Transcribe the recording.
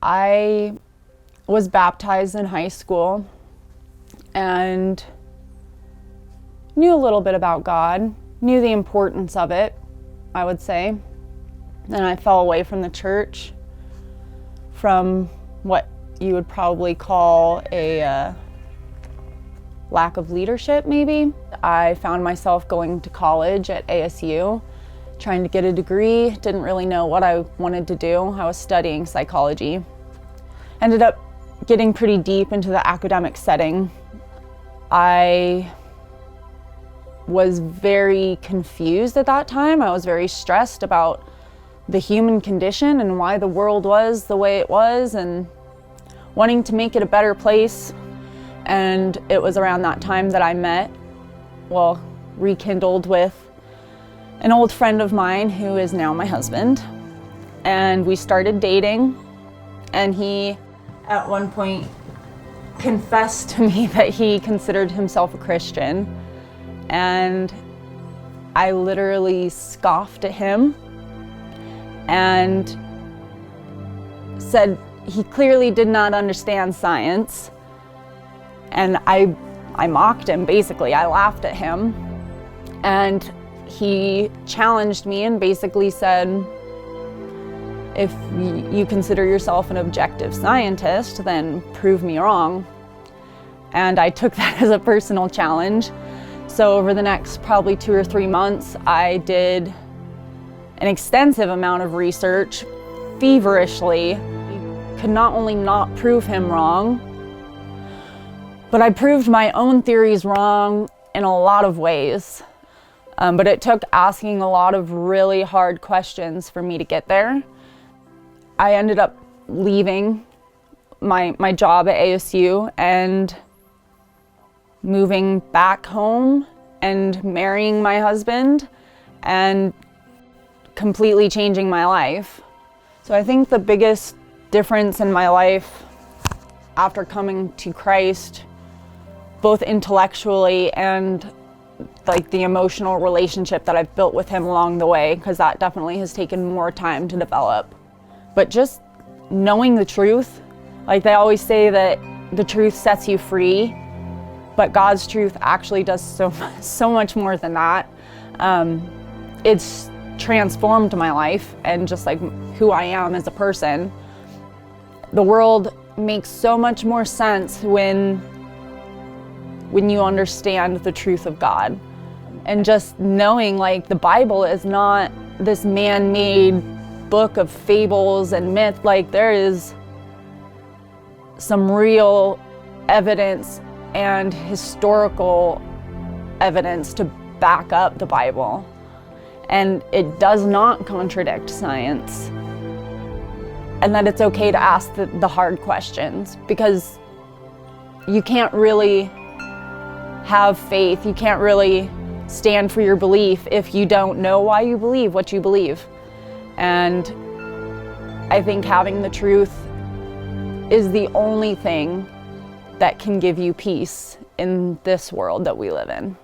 I was baptized in high school and knew a little bit about God, knew the importance of it, I would say. And I fell away from the church, from what you would probably call a lack of leadership, maybe. I found myself going to college at ASU, trying to get a degree, didn't really know what I wanted to do. I was studying psychology. Ended up getting pretty deep into the academic setting. I was very confused at that time. I was very stressed about the human condition and why the world was the way it was and wanting to make it a better place. And it was around that time that I rekindled with an old friend of mine who is now my husband. And we started dating, and he at one point confessed to me that he considered himself a Christian. And I literally scoffed at him and said he clearly did not understand science. And I mocked him, basically. I laughed at him. And he challenged me and basically said, if you consider yourself an objective scientist, then prove me wrong. And I took that as a personal challenge. So over the next probably 2 or 3 months, I did an extensive amount of research, feverishly. Could not only not prove him wrong, but I proved my own theories wrong in a lot of ways. But it took asking a lot of really hard questions for me to get there. I ended up leaving my job at ASU and moving back home and marrying my husband and completely changing my life. So I think the biggest difference in my life after coming to Christ, both intellectually and like the emotional relationship that I've built with him along the way, because that definitely has taken more time to develop. But just knowing the truth, like they always say that the truth sets you free, but God's truth actually does so much more than that. It's transformed my life and just like who I am as a person. The world makes so much more sense when you understand the truth of God. And just knowing like the Bible is not this man-made book of fables and myth, like there is some real evidence and historical evidence to back up the Bible. And it does not contradict science. And that it's okay to ask the hard questions, because you can't really have faith, you can't really stand for your belief if you don't know why you believe what you believe. And I think having the truth is the only thing that can give you peace in this world that we live in.